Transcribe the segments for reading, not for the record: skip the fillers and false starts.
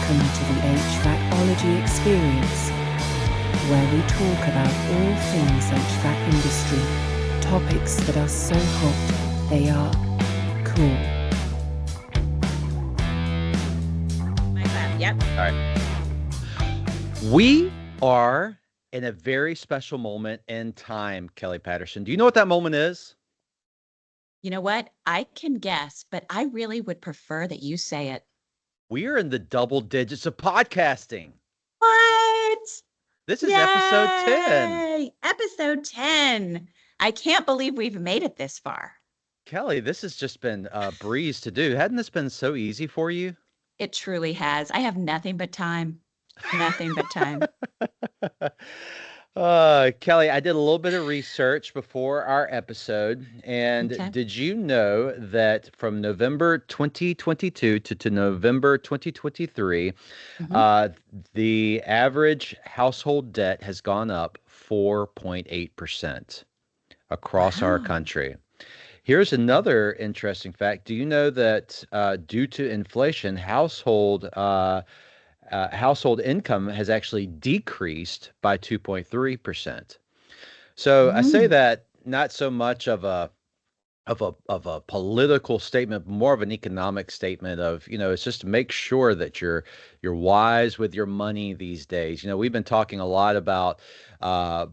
Welcome to the HVAC-OLOGY experience, where we talk about all things HVAC industry, topics that are so hot, they are cool. Yep. All right. We are in a very special moment in time, Kelly Patterson. Do you know what that moment is? You know what? I can guess, but I really would prefer that you say it. We are in the double digits of podcasting. What? This is episode 10. Yay! Episode 10. I can't believe we've made it this far. Kelly, this has just been a breeze to do. Hadn't this been so easy for you? It truly has. I have nothing but time. Nothing but time. Kelly, I did a little bit of research before our episode, and Okay. did you know that from November 2022 to November 2023, the average household debt has gone up 4.8% across our country? Here's another interesting fact. Do you know that due to inflation, household income has actually decreased by 2.3%. So I say that not so much of a political statement, but more of an economic statement of, it's just to make sure that you're wise with your money these days. We've been talking a lot about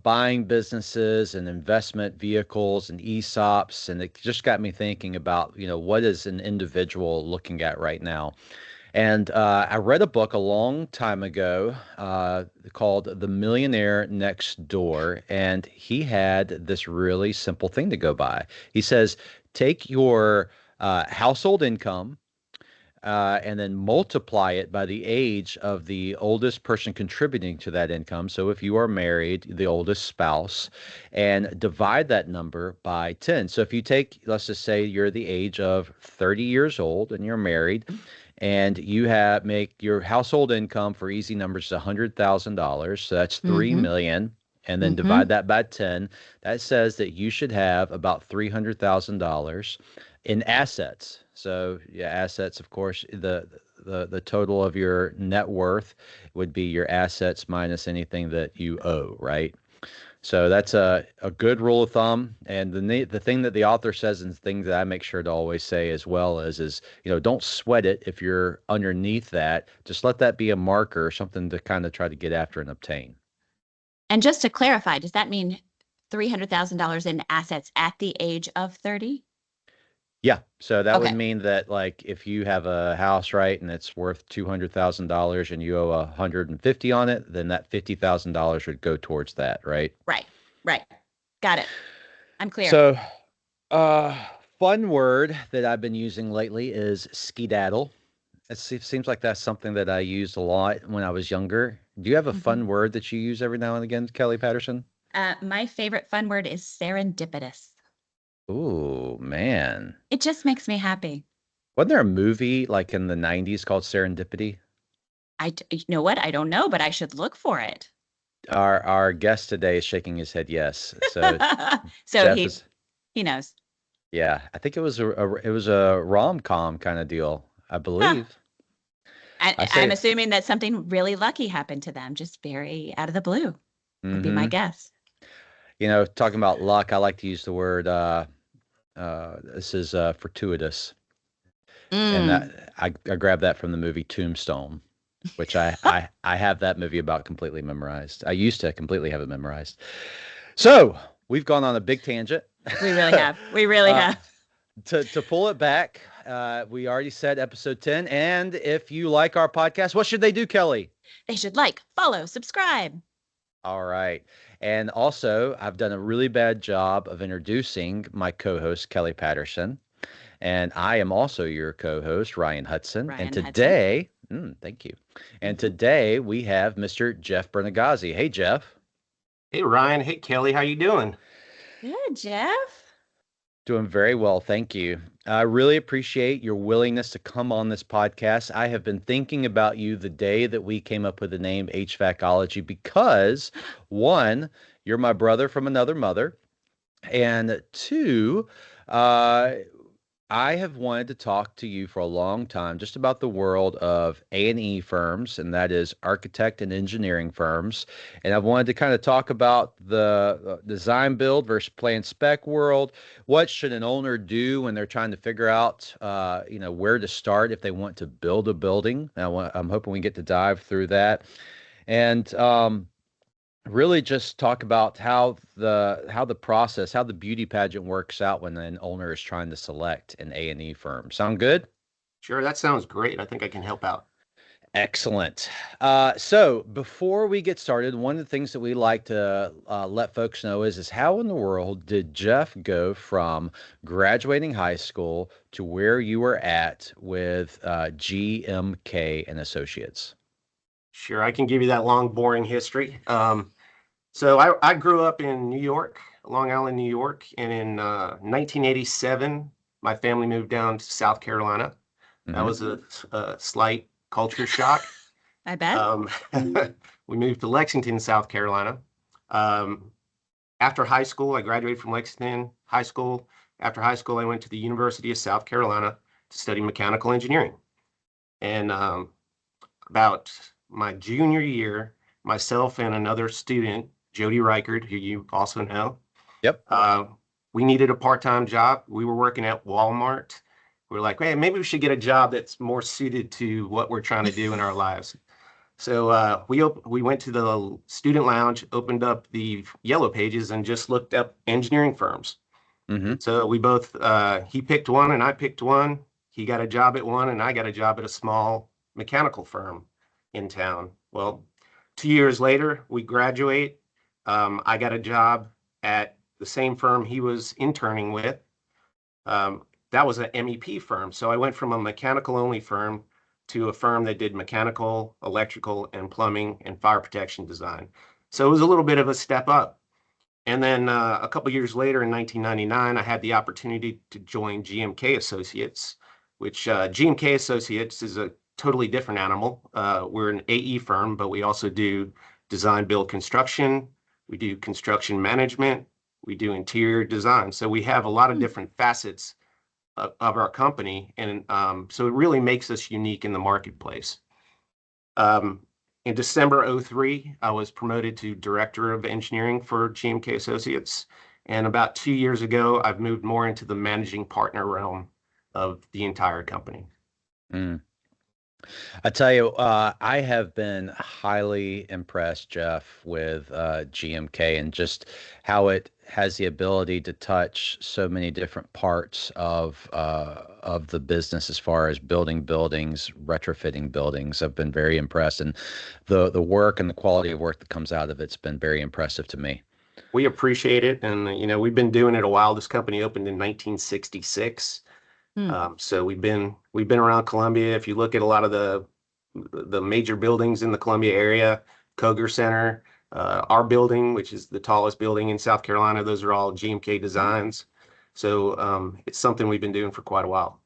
buying businesses and investment vehicles and ESOPs, and it just got me thinking about, what is an individual looking at right now? And I read a book a long time ago called The Millionaire Next Door, and he had this really simple thing to go by. He says, take your household income and then multiply it by the age of the oldest person contributing to that income. So if you are married, the oldest spouse, and divide that number by 10. So if you take, let's just say you're the age of 30 years old and you're married, and you make your household income, for easy numbers, $100,000. So that's $3 million. And then divide that by 10. That says that you should have about $300,000 in assets. So yeah, assets, of course, the total of your net worth would be your assets minus anything that you owe, right? So that's a good rule of thumb. And the thing that the author says, and the thing that I make sure to always say as well is don't sweat it if you're underneath that. Just let that be a marker, something to kind of try to get after and obtain. And just to clarify, does that mean $300,000 in assets at the age of 30? Yeah. So that would Okay. mean that, like, if you have a house, right, and it's worth $200,000 and you owe $150 on it, then that $50,000 would go towards that, right? Right. Got it. I'm clear. So, fun word that I've been using lately is skedaddle. It seems like that's something that I used a lot when I was younger. Do you have a fun word that you use every now and again, Kelly Patterson? My favorite fun word is serendipitous. Ooh, man. It just makes me happy. Wasn't there a movie like in the 90s called Serendipity? You know what? I don't know, but I should look for it. Our guest today is shaking his head yes. So So Jeff he knows. yeah, I think it was a rom-com kind of deal, I believe. I'm assuming that something really lucky happened to them, just very out of the blue. Would be my guess. Talking about luck, I like to use the word this is fortuitous. And that I grabbed that from the movie Tombstone, which I have that movie about completely memorized. I used to completely have it memorized. So we've gone on a big tangent. We really have. We really have. To pull it back, we already said episode 10. And if you like our podcast, what should they do, Kelly? They should follow, subscribe. All right. And also, I've done a really bad job of introducing my co-host, Kelly Patterson. And I am also your co-host, Ryan Hudson. And today, thank you. And today we have Mr. Jeff Bernagozzi. Hey, Jeff. Hey, Ryan. Hey, Kelly. How you doing? Good, Jeff. Doing very well. Thank you. I really appreciate your willingness to come on this podcast. I have been thinking about you the day that we came up with the name HVAC-OLOGY because, one, you're my brother from another mother, and two, I I have wanted to talk to you for a long time just about the world of A&E firms, and that is architect and engineering firms. And I've wanted to kind of talk about the design build versus plan spec world. What should an owner do when they're trying to figure out, where to start if they want to build a building? I'm hoping we get to dive through that. And really just talk about how the process, how the beauty pageant works out when an owner is trying to select an A&E firm. Sound good? Sure, that sounds great. I think I can help out. Excellent. So before we get started, one of the things that we like to let folks know is how in the world did Jeff go from graduating high school to where you were at with GMK and Associates? Sure, I can give you that long, boring history. So I grew up in New York, Long Island, New York, and in 1987, my family moved down to South Carolina. That was a slight culture shock. I bet. We moved to Lexington, South Carolina. After high school, I graduated from Lexington High School. After high school, I went to the University of South Carolina to study mechanical engineering. And about my junior year, myself and another student, Jody Reichard, who you also know. Yep. We needed a part-time job. We were working at Walmart. We were like, hey, maybe we should get a job that's more suited to what we're trying to do in our lives. So we went to the student lounge, opened up the yellow pages, and just looked up engineering firms. So we both, he picked one and I picked one. He got a job at one and I got a job at a small mechanical firm in town. Well, 2 years later, we graduate. I got a job at the same firm he was interning with. That was an MEP firm. So I went from a mechanical only firm to a firm that did mechanical, electrical, and plumbing and fire protection design. So it was a little bit of a step up. And then a couple of years later in 1999, I had the opportunity to join GMK Associates, which GMK Associates is a totally different animal. We're an AE firm, but we also do design, build, construction. We do construction management. We do interior design. So we have a lot of different facets of our company. And so it really makes us unique in the marketplace. In December 2003, I was promoted to Director of Engineering for GMK Associates. And about 2 years ago, I've moved more into the managing partner realm of the entire company. I tell you, I have been highly impressed, Jeff, with GMK and just how it has the ability to touch so many different parts of the business as far as building buildings, retrofitting buildings. I've been very impressed, and the work and the quality of work that comes out of it's been very impressive to me. We appreciate it, and we've been doing it a while. This company opened in 1966. So we've been around Columbia. If you look at a lot of the major buildings in the Columbia area, Koger Center, our building, which is the tallest building in South Carolina, those are all GMK designs. So it's something we've been doing for quite a while.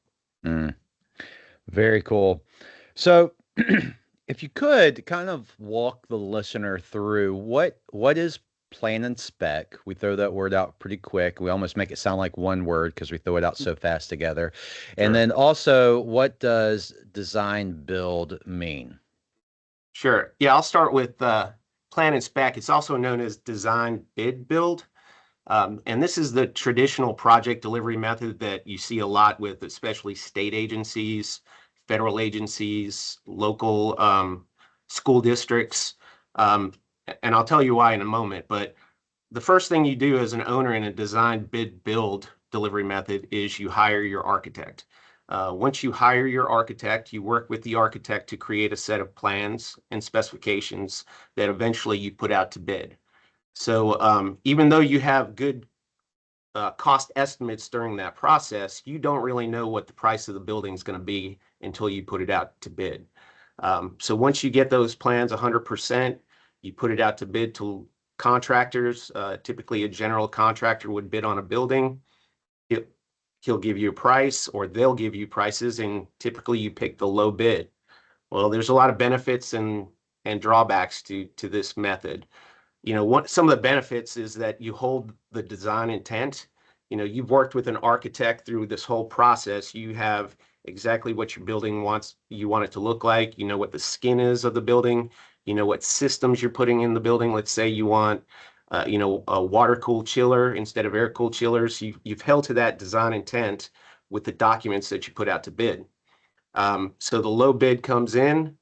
Very cool. So if you could kind of walk the listener through what is plan and spec. We throw that word out pretty quick. We almost make it sound like one word because we throw it out so fast together. Sure. And then also, what does design build mean? Sure. Yeah, I'll start with plan and spec. It's also known as design bid build. And this is the traditional project delivery method that you see a lot with especially state agencies, federal agencies, local school districts. And I'll tell you why in a moment, but the first thing you do as an owner in a design bid build delivery method is you hire your architect. Once you hire your architect, you work with the architect to create a set of plans and specifications that eventually you put out to bid. So even though you have good cost estimates during that process, you don't really know what the price of the building is going to be until you put it out to bid. So once you get those plans 100%, you put it out to bid to contractors. Typically, a general contractor would bid on a building. He'll give you a price, or they'll give you prices, and typically you pick the low bid. Well, there's a lot of benefits and drawbacks to this method. Some of the benefits is that you hold the design intent. you've worked with an architect through this whole process. You have exactly what your building you want it to look like. You know what the skin is of the building. You know what systems you're putting in the building. Let's say you want, a water-cooled chiller instead of air-cooled chillers. You've held to that design intent with the documents that you put out to bid. So the low bid comes in,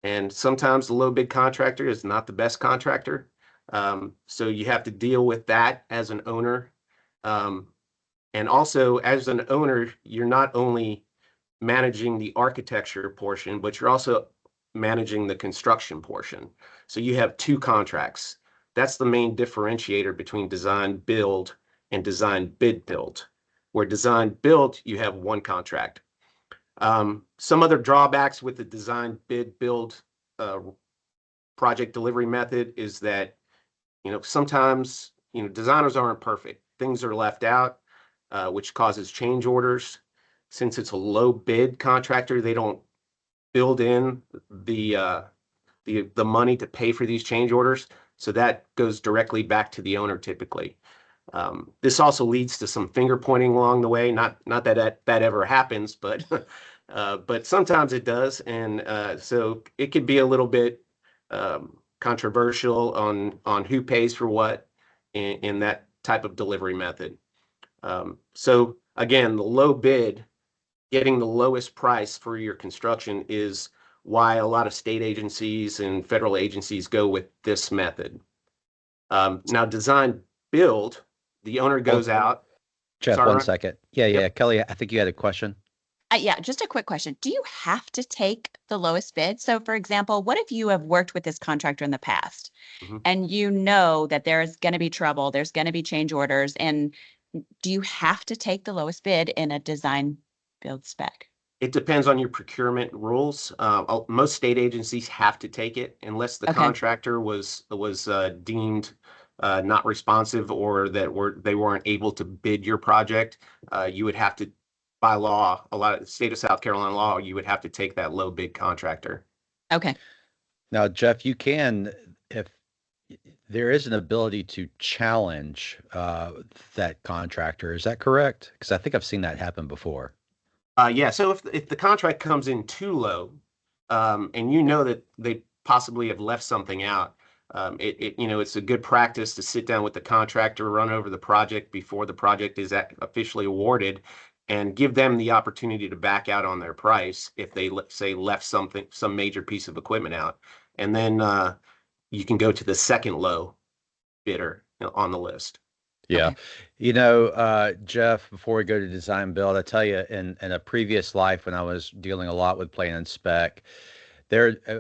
and sometimes the low bid contractor is not the best contractor. So you have to deal with that as an owner. And also, as an owner, you're not only managing the architecture portion, but you're also managing the construction portion. So you have two contracts. That's the main differentiator between design build and design bid build. Where design build, you have one contract. Some other drawbacks with the design bid build project delivery method is that, sometimes, designers aren't perfect. Things are left out, which causes change orders. Since it's a low bid contractor, they don't build in the money to pay for these change orders. So that goes directly back to the owner typically. This also leads to some finger pointing along the way. Not that ever happens, but sometimes it does. And so it could be a little bit controversial on who pays for what in that type of delivery method. So again, the low bid, getting the lowest price for your construction, is why a lot of state agencies and federal agencies go with this method. Now, design build, the owner goes out. Jeff, Sorry, one Ron? second. Yeah. Kelly, I think you had a question. Yeah, just a quick question. Do you have to take the lowest bid? So for example, what if you have worked with this contractor in the past and you know that there's going to be trouble, there's going to be change orders, and do you have to take the lowest bid in a design build spec? It depends on your procurement rules. Most state agencies have to take it unless the contractor was deemed not responsive, or that they weren't able to bid your project. You would have to, by law, a lot of the state of South Carolina law, you would have to take that low bid contractor. Okay. Now, Jeff, you can, if there is an ability to challenge that contractor, is that correct? Because I think I've seen that happen before. Yeah. So if the contract comes in too low, and you know that they possibly have left something out, it's a good practice to sit down with the contractor, run over the project before the project is officially awarded, and give them the opportunity to back out on their price if they say left some major piece of equipment out, and then you can go to the second low bidder on the list. Yeah. Jeff, before we go to design build, I tell you, in a previous life when I was dealing a lot with plan and spec,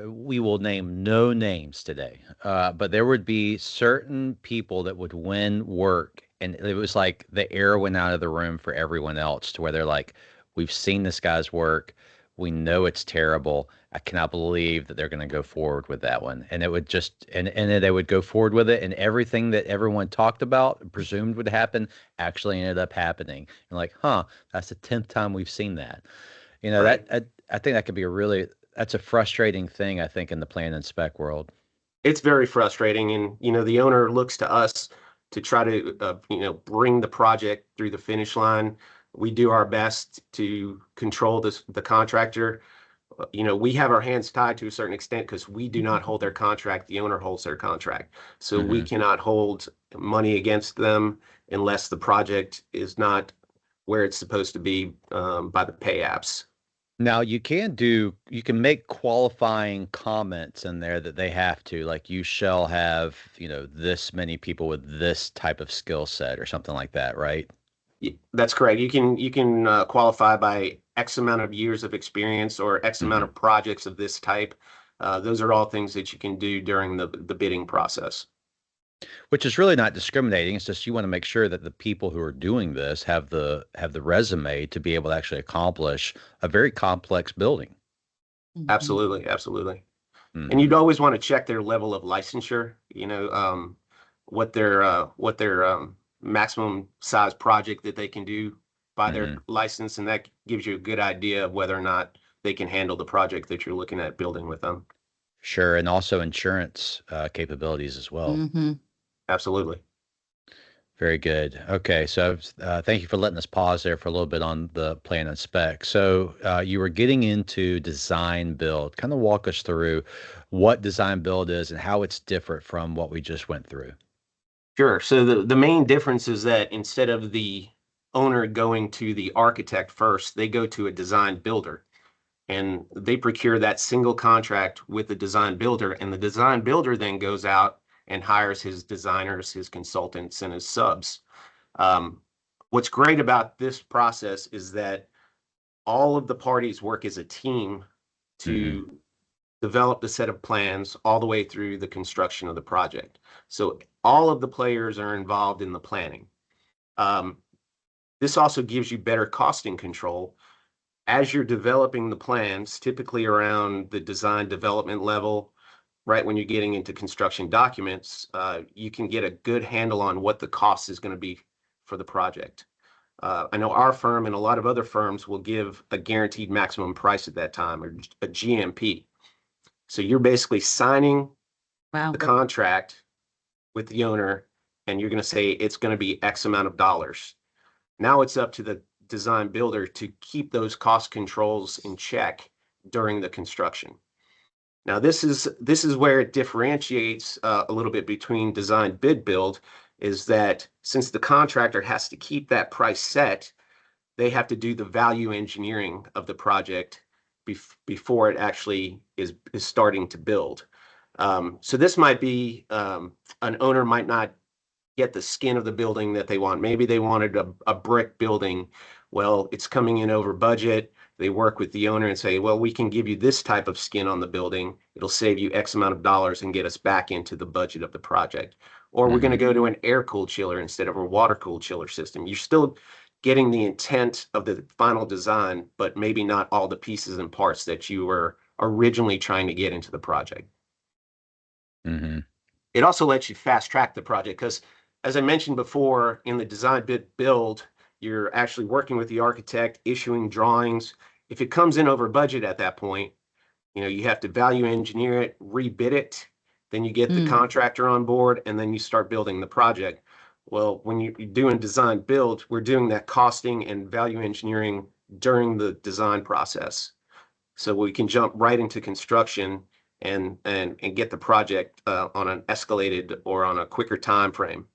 we will name no names today, but there would be certain people that would win work, and it was like the air went out of the room for everyone else, to where they're like, we've seen this guy's work. We know it's terrible. I cannot believe that they're going to go forward with that one. And it would just, and then they would go forward with it, and everything that everyone talked about and presumed would happen actually ended up happening. And like, that's the 10th time we've seen that. Right. I think that could be that's a frustrating thing, I think, in the plan and spec world. It's very frustrating. And, the owner looks to us to try to, bring the project through the finish line. We do our best to control the contractor. We have our hands tied to a certain extent because we do not hold their contract. The owner holds their contract. So we cannot hold money against them unless the project is not where it's supposed to be by the pay apps. Now you can make qualifying comments in there that they have to, like, you shall have, this many people with this type of skill set or something like that, right? That's correct. You can qualify by X amount of years of experience or X amount of projects of this type. Those are all things that you can do during the bidding process. Which is really not discriminating. It's just you want to make sure that the people who are doing this have the resume to be able to actually accomplish a very complex building. Absolutely. And you'd always want to check their level of licensure, what their maximum size project that they can do by their license, and that gives you a good idea of whether or not they can handle the project that you're looking at building with them. Sure, and also insurance capabilities as well. Absolutely. Very good. Okay, so thank you for letting us pause there for a little bit on the plan and spec. So you were getting into design build. Kind of walk us through what design build is and how it's different from what we just went through. Sure. So the main difference is that instead of the owner going to the architect first, they go to a design builder and they procure that single contract with the design builder. And the design builder then goes out and hires his designers, his consultants, and his subs. What's great about this process is that all of the parties work as a team to develop the set of plans all the way through the construction of the project. So all of the players are involved in the planning. This also gives you better costing control as you're developing the plans, typically around the design development level. Right when you're getting into construction documents, you can get a good handle on what the cost is going to be for the project. I know our firm and a lot of other firms will give a guaranteed maximum price at that time, or a GMP. So you're basically signing Wow. the contract with the owner, and you're going to say it's going to be X amount of dollars. Now it's up to the design builder to keep those cost controls in check during the construction. Now, this is where it differentiates a little bit between design bid build, is that since the contractor has to keep that price set, they have to do the value engineering of the project before it actually is starting to build. So this might be an owner might not get the skin of the building that they want. Maybe they wanted a brick building. Well, it's coming in over budget. They work with the owner and say, well, we can give you this type of skin on the building. It'll save you X amount of dollars and get us back into the budget of the project. Or we're going to go to an air-cooled chiller instead of a water-cooled chiller system. You're still getting the intent of the final design, but maybe not all the pieces and parts that you were originally trying to get into the project. It also lets you fast track the project because, as I mentioned before, in the design bid build, you're actually working with the architect, issuing drawings. If it comes in over budget at that point, you have to value engineer it, rebid it, then you get the contractor on board, and then you start building the project. Well, when you're doing design build, we're doing that costing and value engineering during the design process. So we can jump right into construction and get the project on an escalated or on a quicker time frame.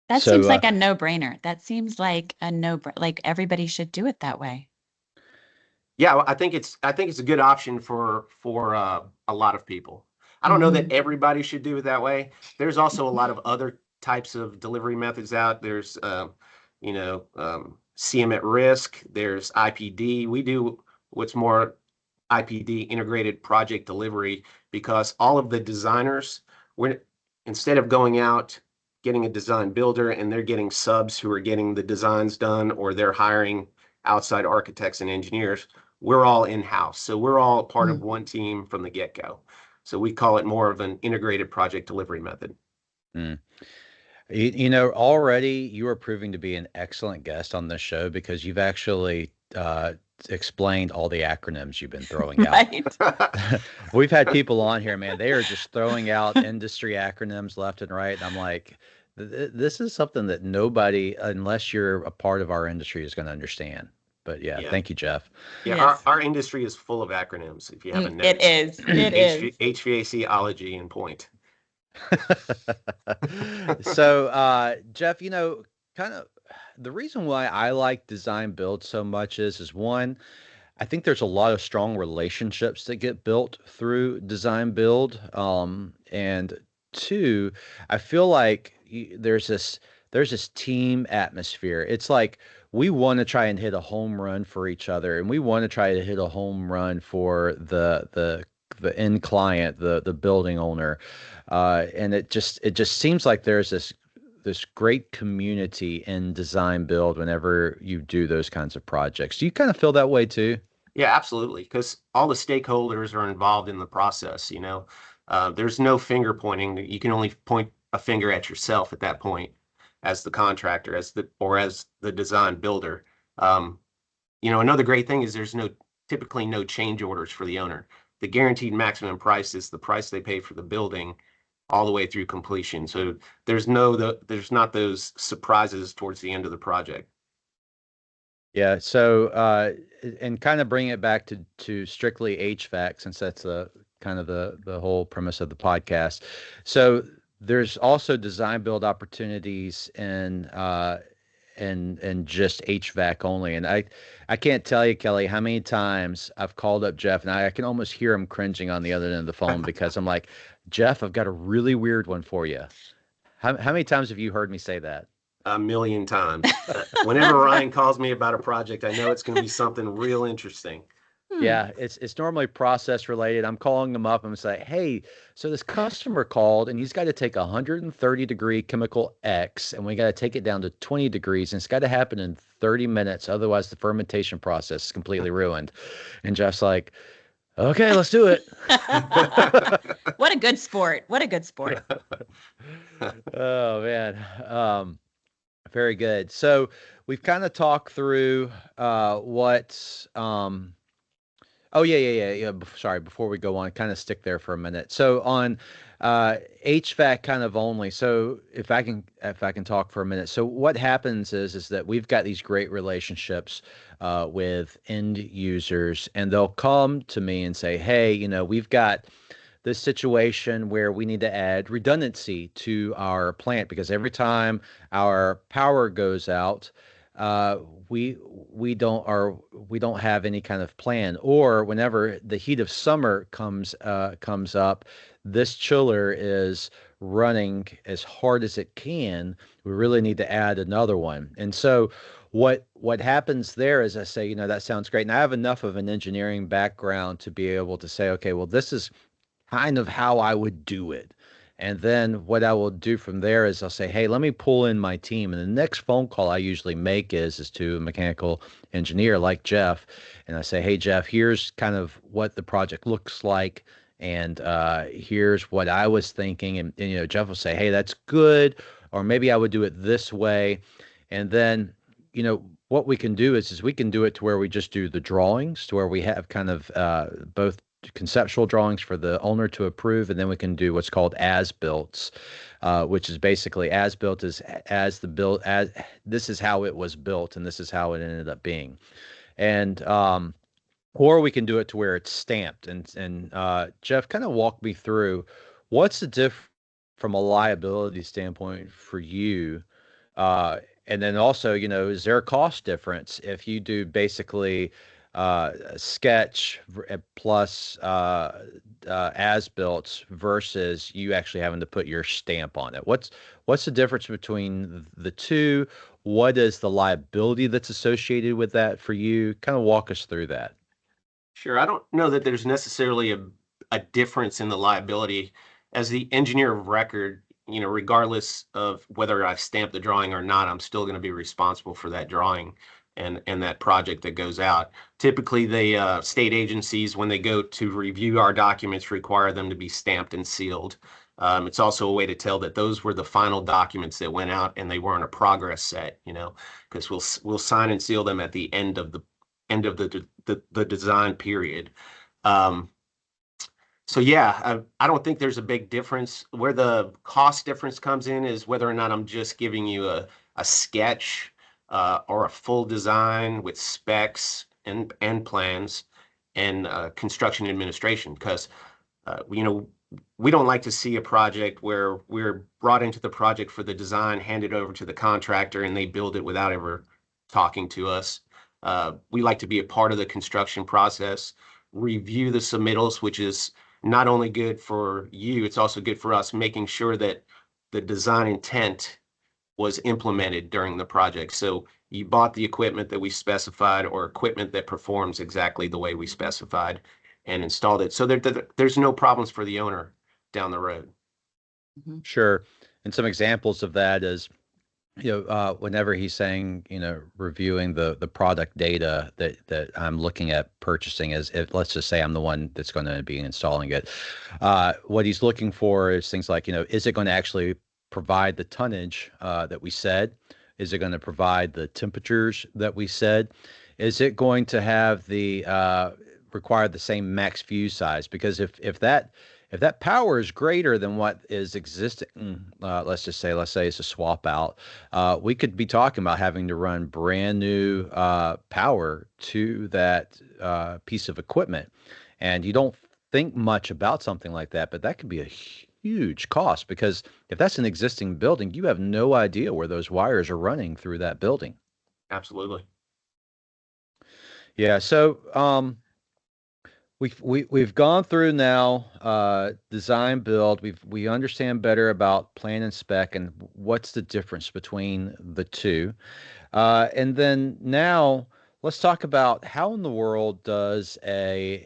That seems like a no-brainer. That seems like a like everybody should do it that way. Yeah, I think it's a good option for a lot of people. I don't know that everybody should do it that way. There's also a lot of other types of delivery methods out. There's CM at risk. There's IPD. We do what's more IPD, integrated project delivery, because all of the designers, instead of going out getting a design builder and they're getting subs who are getting the designs done, or they're hiring outside architects and engineers, we're all in-house. So we're all part of one team from the get-go. So we call it more of an integrated project delivery method. Already you are proving to be an excellent guest on this show because you've actually explained all the acronyms you've been throwing out. We've had people on here, man, they are just throwing out industry acronyms left and right. And I'm like, this is something that nobody, unless you're a part of our industry, is going to understand. But yeah, thank you, Jeff. Yeah, our industry is full of acronyms, if you haven't noticed. It is. HVAC-OLOGY and point. So, Jeff, kind of the reason why I like design build so much is one, I think there's a lot of strong relationships that get built through design build. And two, I feel like there's this team atmosphere. It's like we want to try and hit a home run for each other, and we want to try to hit a home run for the end client, the building owner. And it just seems like there's this great community in design build whenever you do those kinds of projects. Do you kind of feel that way too? Yeah, absolutely. Because all the stakeholders are involved in the process. There's no finger pointing. You can only point a finger at yourself at that point as the contractor, as the design builder. Another great thing is there's typically no change orders for the owner. The guaranteed maximum price is the price they pay for the building. all the way through completion. So there's not those surprises towards the end of the project. Yeah. So, and kind of bring it back to strictly HVAC, since that's kind of the whole premise of the podcast. So there's also design build opportunities and just HVAC only. And I can't tell you, Kelly, how many times I've called up Jeff, and I can almost hear him cringing on the other end of the phone because I'm like, Jeff, I've got a really weird one for you. How many times have you heard me say that? A million times. Whenever Ryan calls me about a project, I know it's going to be something real interesting. Yeah, it's normally process related. I'm calling them up and say, hey, so this customer called and he's got to take 130-degree chemical X and we got to take it down to 20 degrees and it's got to happen in 30 minutes. Otherwise, the fermentation process is completely ruined. And Jeff's like, okay, let's do it. What a good sport. What a good sport. Oh, man. Very good. So we've kind of talked through what oh, yeah. Sorry, before we go on, kind of stick there for a minute. So on HVAC kind of only. So if I can talk for a minute. So what happens is that we've got these great relationships with end users, and they'll come to me and say, hey, we've got this situation where we need to add redundancy to our plant because every time our power goes out, we don't have any kind of plan. Or whenever the heat of summer comes up, this chiller is running as hard as it can. We really need to add another one. And so what happens there is I say, that sounds great. And I have enough of an engineering background to be able to say, okay, well, this is kind of how I would do it. And then what I will do from there is I'll say, hey, let me pull in my team. And the next phone call I usually make is to a mechanical engineer like Jeff. And I say, hey, Jeff, here's kind of what the project looks like. And here's what I was thinking. And Jeff will say, hey, that's good. Or maybe I would do it this way. And then, what we can do is we can do it to where we just do the drawings, to where we have kind of both conceptual drawings for the owner to approve, and then we can do what's called as-builts, which is basically as-built as this is how it was built and this is how it ended up being. And or we can do it to where it's stamped. And Jeff, kind of walk me through what's the difference from a liability standpoint for you. And then also, is there a cost difference if you do basically sketch plus as-built versus you actually having to put your stamp on it? What's the difference between the two? What is the liability that's associated with that for you? Kind of walk us through that. Sure. I don't know that there's necessarily a difference in the liability. As the engineer of record, regardless of whether I've stamped the drawing or not, I'm still going to be responsible for that drawing and that project that goes out. Typically, the state agencies, when they go to review our documents, require them to be stamped and sealed. It's also a way to tell that those were the final documents that went out and they weren't a progress set, because we'll sign and seal them at the end of the design period. So yeah, I don't think there's a big difference. Where the cost difference comes in is whether or not I'm just giving you a sketch or a full design with specs and plans and construction administration. Because we don't like to see a project where we're brought into the project for the design, handed over to the contractor, and they build it without ever talking to us. We like to be a part of the construction process, review the submittals, which is not only good for you, it's also good for us, making sure that the design intent was implemented during the project. So you bought the equipment that we specified or equipment that performs exactly the way we specified and installed it. So there's no problems for the owner down the road. Mm-hmm. Sure. And some examples of that is, whenever he's saying, reviewing the product data that I'm looking at purchasing, let's just say I'm the one that's going to be installing it. What he's looking for is things like, is it going to actually provide the tonnage that we said? Is it going to provide the temperatures that we said? Is it going to have require the same max fuse size? Because if If that power is greater than what is existing, let's say it's a swap out, we could be talking about having to run brand new power to that piece of equipment. And you don't think much about something like that, but that could be a huge cost, because if that's an existing building, you have no idea where those wires are running through that building. Absolutely. Yeah. So we've gone through now design build. We understand better about plan and spec and what's the difference between the two. And then now let's talk about how in the world does an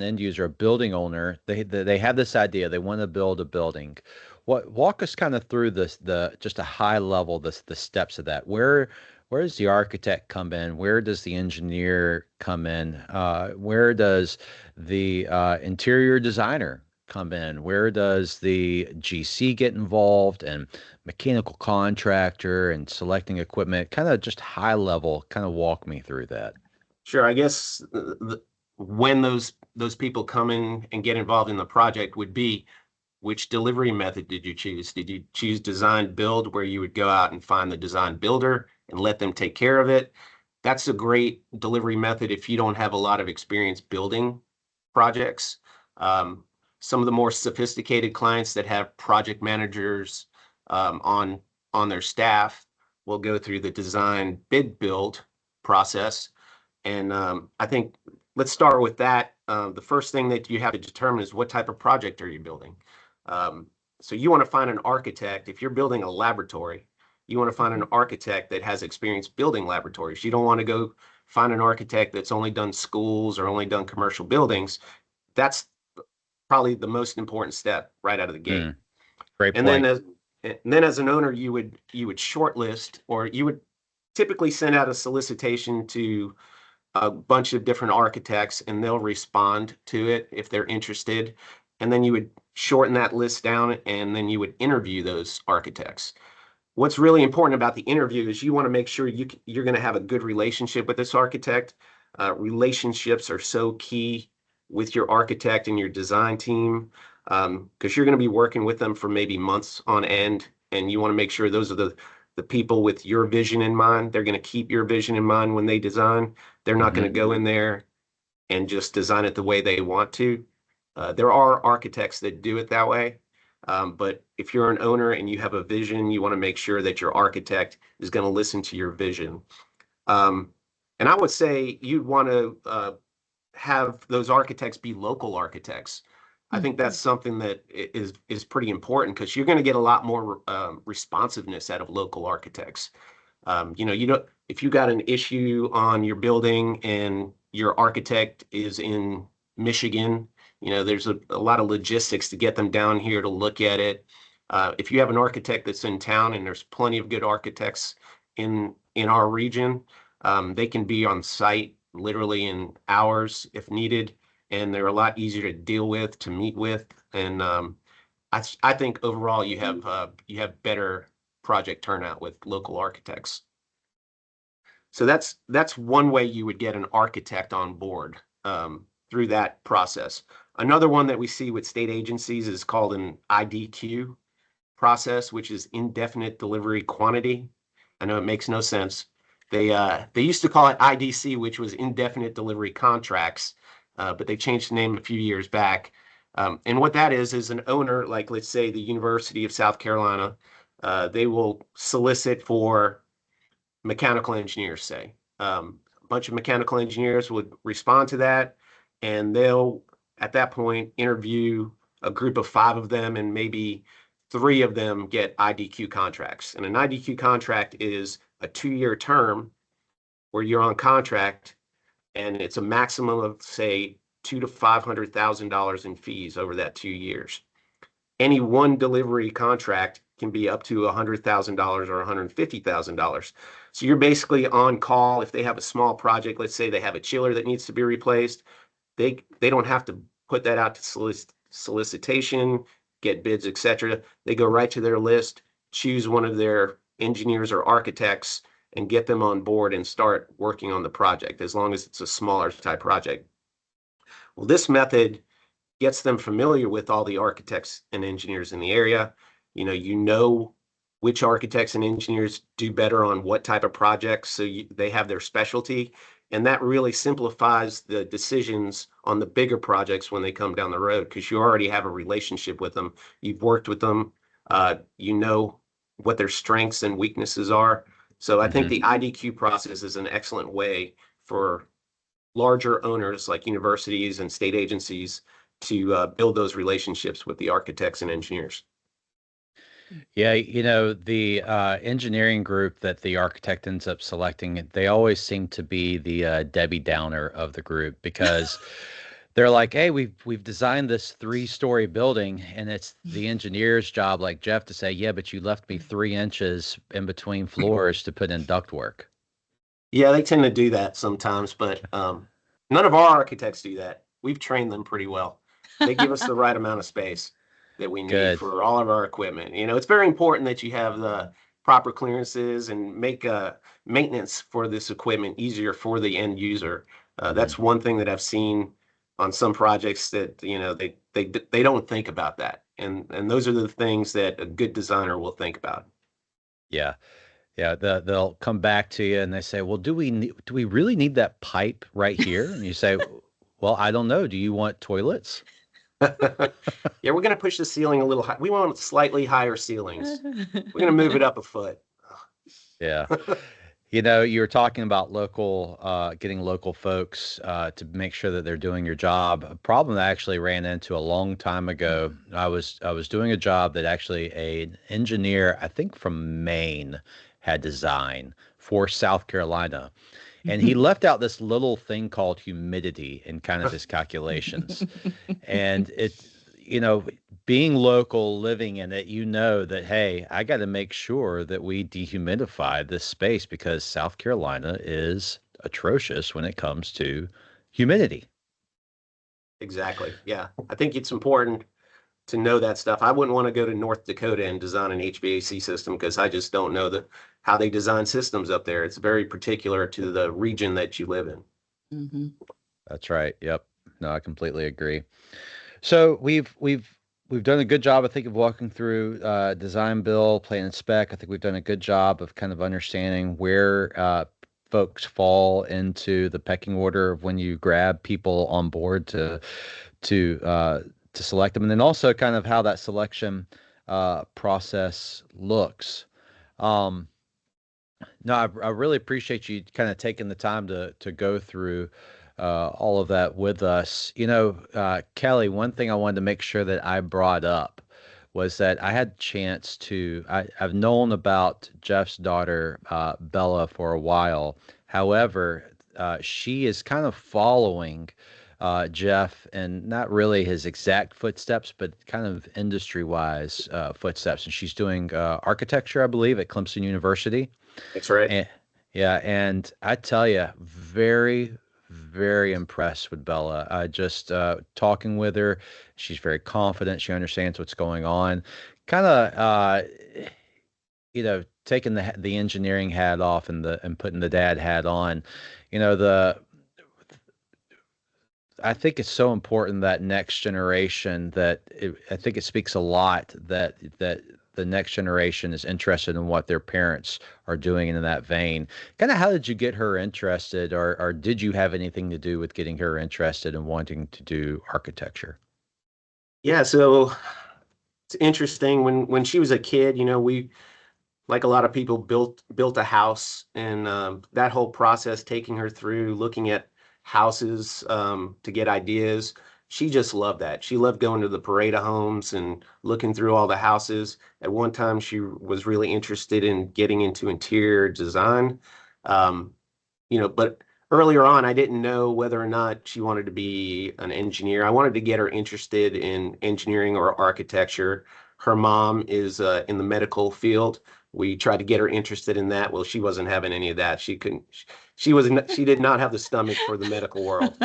end user, a building owner, they have this idea, they want to build a building. Walk us kind of through the just a high level, the steps of that. Where does the architect come in? Where does the engineer come in? Where does the interior designer come in? Where does the GC get involved, and mechanical contractor and selecting equipment? Kind of just high level, kind of walk me through that. Sure. I guess when those people come in and get involved in the project would be, which delivery method did you choose? Did you choose design build, where you would go out and find the design builder and let them take care of it? That's a great delivery method if you don't have a lot of experience building projects. Some of the more sophisticated clients that have project managers on their staff will go through the design bid build process. And I think let's start with that. The first thing that you have to determine is, what type of project are you building? So you want to find an architect. If you're building a laboratory, you want to find an architect that has experience building laboratories. You don't want to go find an architect that's only done schools or only done commercial buildings. That's probably the most important step right out of the gate. Great point. And then as an owner, you would shortlist, or you would typically send out a solicitation to a bunch of different architects, and they'll respond to it if they're interested. And then you would shorten that list down, and then you would interview those architects. What's really important about the interview is you want to make sure you're going to have a good relationship with this architect. Relationships are so key with your architect and your design team, because you're going to be working with them for maybe months on end, and you want to make sure those are the people with your vision in mind. They're going to keep your vision in mind when they design. They're not going to go in there and just design it the way they want to. There are architects that do it that way. But if you're an owner and you have a vision, you want to make sure that your architect is going to listen to your vision. And I would say you'd want to have those architects be local architects. I think that's something that is pretty important, because you're going to get a lot more responsiveness out of local architects. If you got an issue on your building and your architect is in Michigan, there's a lot of logistics to get them down here to look at it. If you have an architect that's in town, and there's plenty of good architects in our region, they can be on site literally in hours if needed, and they're a lot easier to deal with, to meet with. And I think overall you have better project turnout with local architects. So that's one way you would get an architect on board through that process. Another one that we see with state agencies is called an IDQ process, which is indefinite delivery quantity. I know it makes no sense. They used to call it IDC, which was indefinite delivery contracts, but they changed the name a few years back. And what that is an owner, like let's say the University of South Carolina, they will solicit for mechanical engineers, say. A bunch of mechanical engineers would respond to that, and they'll, at that point, interview a group of 5 of them, and maybe 3 of them get IDQ contracts. And an IDQ contract is a 2-year term where you're on contract, and it's a maximum of, say, $200,000 to $500,000 in fees over that 2 years. Any one delivery contract can be up to $100,000 or $150,000. So you're basically on call. If they have a small project, let's say they have a chiller that needs to be replaced, they don't have to put that out to solicitation, get bids, etc. They go right to their list, choose one of their engineers or architects, and get them on board and start working on the project, as long as it's a smaller type project. Well, this method gets them familiar with all the architects and engineers in the area. You know which architects and engineers do better on what type of projects, so they have their specialty. And that really simplifies the decisions on the bigger projects when they come down the road, because you already have a relationship with them. You've worked with them. You know what their strengths and weaknesses are. So I think the IDQ process is an excellent way for larger owners like universities and state agencies to build those relationships with the architects and engineers. Yeah, the engineering group that the architect ends up selecting, they always seem to be the Debbie Downer of the group, because they're like, hey, we've designed this 3-story building, and it's the engineer's job, like Jeff, to say, yeah, but you left me 3 inches in between floors to put in ductwork. Yeah, they tend to do that sometimes, but none of our architects do that. We've trained them pretty well. They give us the right amount of space that we need for all of our equipment. It's very important that you have the proper clearances and make maintenance for this equipment easier for the end user. That's one thing that I've seen on some projects, that they don't think about that, and those are the things that a good designer will think about. Yeah. Yeah, they'll come back to you and they say, well, do we really need that pipe right here? And you say, well, I don't know. Do you want toilets? Yeah, we're going to push the ceiling a little high. We want slightly higher ceilings. We're going to move it up a foot. Yeah. You were talking about getting local folks to make sure that they're doing your job. A problem that I actually ran into a long time ago. I was doing a job that actually an engineer, I think from Maine, had designed for South Carolina. And he left out this little thing called humidity in kind of his calculations. And being local, living in it, that, hey, I got to make sure that we dehumidify this space, because South Carolina is atrocious when it comes to humidity. Exactly. Yeah. I think it's important to know that stuff. I wouldn't want to go to North Dakota and design an HVAC system, because I just don't know how they design systems up there. It's very particular to the region that you live in. Mm-hmm. That's right. Yep. No, I completely agree. So we've done a good job, I think, of walking through design, build, plan, and spec. I think we've done a good job of kind of understanding where folks fall into the pecking order of when you grab people on board to select them, and then also kind of how that selection process looks. No, I really appreciate you kind of taking the time to go through all of that with us. Kelly, one thing I wanted to make sure that I brought up was that I had a chance I've known about Jeff's daughter, Bella, for a while. However, she is kind of following Jeff, and not really his exact footsteps, but kind of industry-wise footsteps. And she's doing architecture, I believe, at Clemson University. That's right. And I tell you, very, very impressed with Bella. Just talking with her, she's very confident. She understands what's going on. Kind of, taking the engineering hat off and putting the dad hat on. I think it's so important that next generation, I think it speaks a lot that the next generation is interested in what their parents are doing in that vein. Kind of how did you get her interested, or did you have anything to do with getting her interested in wanting to do architecture? Yeah, so it's interesting. When she was a kid, we, like a lot of people, built a house, and that whole process, taking her through looking at houses to get ideas, she just loved that. She loved going to the parade of homes and looking through all the houses. At one time, she was really interested in getting into interior design. But earlier on, I didn't know whether or not she wanted to be an engineer. I wanted to get her interested in engineering or architecture. Her mom is in the medical field. We tried to get her interested in that. Well, she wasn't having any of that. She couldn't. She did not have the stomach for the medical world.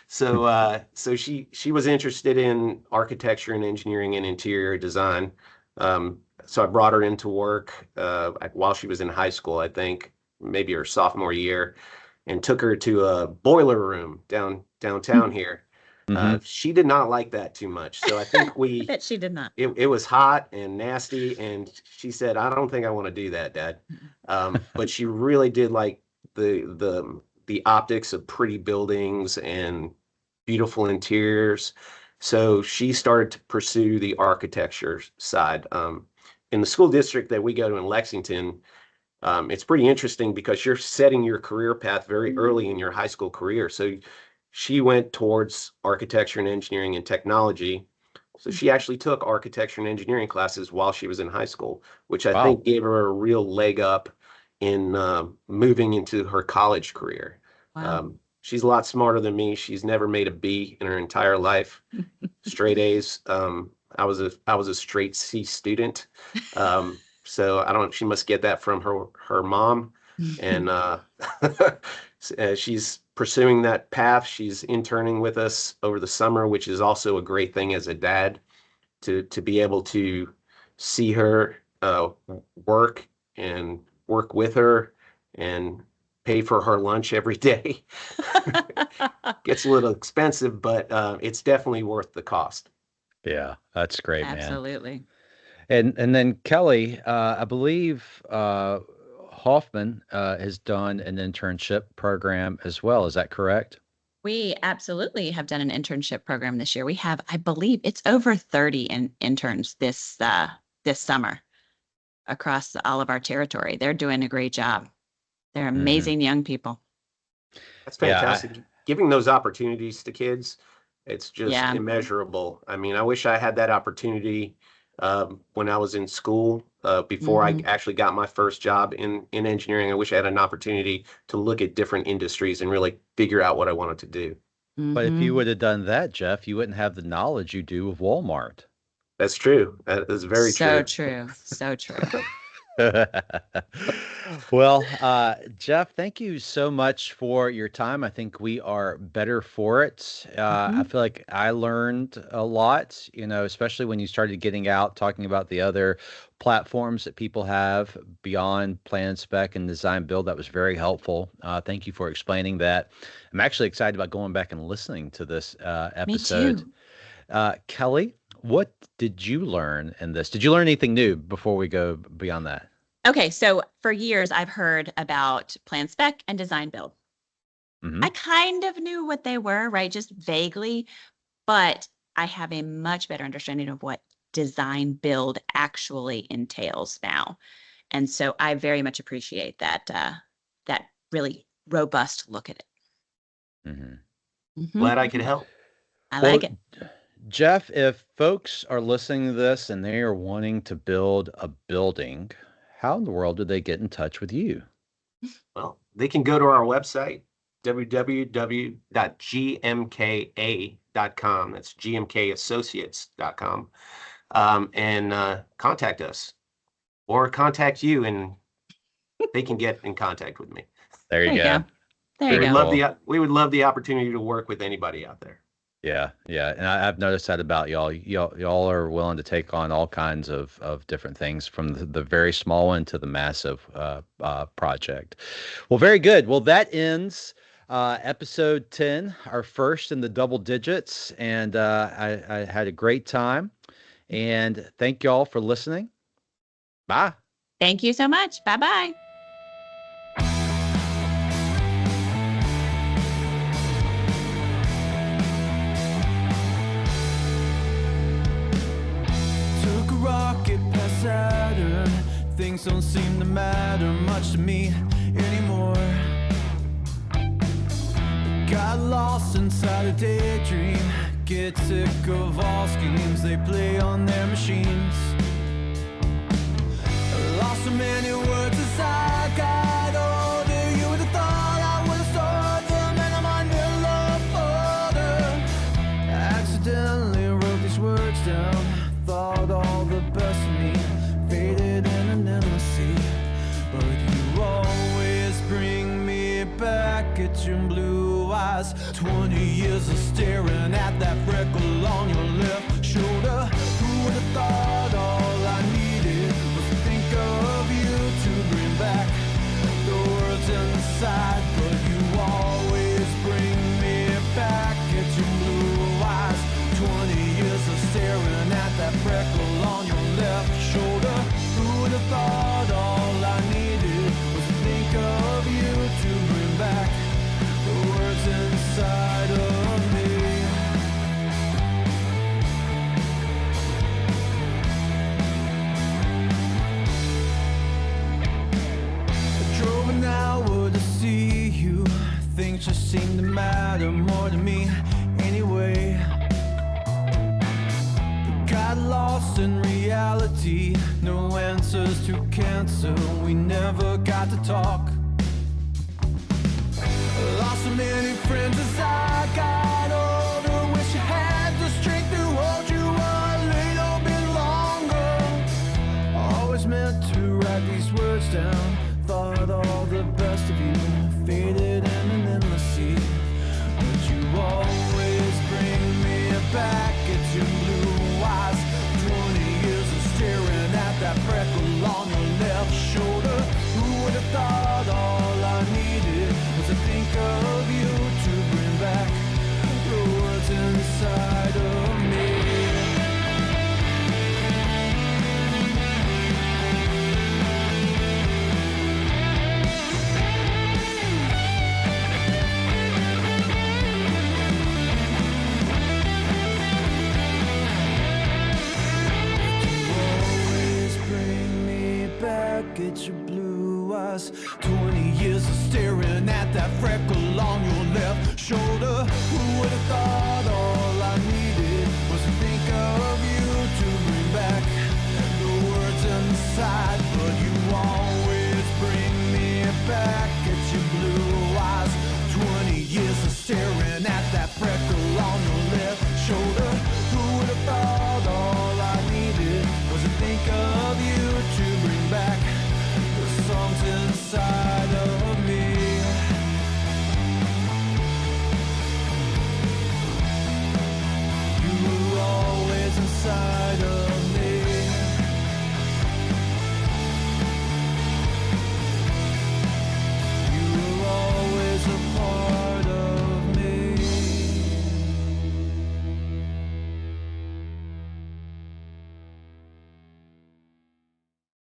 So she was interested in architecture and engineering and interior design. So I brought her into work while she was in high school, I think, maybe her sophomore year, and took her to a boiler room down downtown here. She did not like that too much. So I think I bet she did not. it was hot and nasty. And she said, I don't think I want to do that, Dad. But she really did like the optics of pretty buildings and beautiful interiors. So she started to pursue the architecture side. In the school district that we go to in Lexington, it's pretty interesting because you're setting your career path very early in your high school career. So she went towards architecture and engineering and technology. So she actually took architecture and engineering classes while she was in high school, which I think gave her a real leg up in moving into her college career. Wow. She's a lot smarter than me. She's never made a B in her entire life. Straight A's. I was a straight C student. So she must get that from her mom. And she's pursuing that path. She's interning with us over the summer, which is also a great thing as a dad to be able to see her work and work with her and pay for her lunch every day. Gets a little expensive, but it's definitely worth the cost. Yeah, that's great, man. Absolutely. And then Kelly, I believe Hoffman has done an internship program as well. Is that correct? We absolutely have done an internship program this year. We have, I believe, it's over 30 interns this summer across all of our territory. They're doing a great job. They're amazing young people. That's fantastic. Giving those opportunities to kids, it's just immeasurable. I mean, I wish I had that opportunity when I was in school before I actually got my first job in engineering. I wish I had an opportunity to look at different industries and really figure out what I wanted to do. But if you would have done that, Jeff, you wouldn't have the knowledge you do of Walmart. That's true. That is very true. So true. Well, Jeff, thank you so much for your time. I think we are better for it. I feel like I learned a lot, especially when you started getting out, talking about the other platforms that people have beyond plan, spec, and design build. That was very helpful. Thank you for explaining that. I'm actually excited about going back and listening to this episode. Me too. Kelly, what did you learn in this? Did you learn anything new before we go beyond that? Okay, so for years I've heard about plan, spec, and design build. I kind of knew what they were, right? Just vaguely, but I have a much better understanding of what design build actually entails now. And so I very much appreciate that really robust look at it. Glad I could help. I like it. Jeff, if folks are listening to this and they are wanting to build a building, how in the world do they get in touch with you? Well, they can go to our website, www.gmka.com. That's GMKAssociates.com. And contact us or contact you, and they can get in contact with me. There you go. There you go. We would love the opportunity to work with anybody out there. Yeah. And I've noticed that about y'all. Y'all are willing to take on all kinds of different things, from the very small one to the massive project. Well, very good. Well, that ends episode 10, our first in the double digits. And I had a great time. And thank y'all for listening. Bye. Thank you so much. Bye-bye. Saturn, things don't seem to matter much to me anymore. Got lost inside a daydream, get sick of all schemes they play on their machines. I lost so many words as I got older. You would have thought I would have stored them in my new love folder. Accidentally wrote these words down, thought all the best of me faded in an endless sea. But you always bring me back at your blue eyes. 20 years of staring at that freckle on your left shoulder. Who would have thought all I needed was to think of you to bring back the words inside? But you always bring me back to cancer, we never got to talk. Lost so many friends as I got older. Wish I had the strength to hold you a little bit longer. Always meant to write these words down. Thought all the best of you, faded in an endless sea. But you always bring me back at your blue eyes. 20 years of staring at that freckle on your left shoulder. Who would have thought all I needed was to think of you to bring back the words inside of me. Get your blue eyes. 20 years of staring at that freckle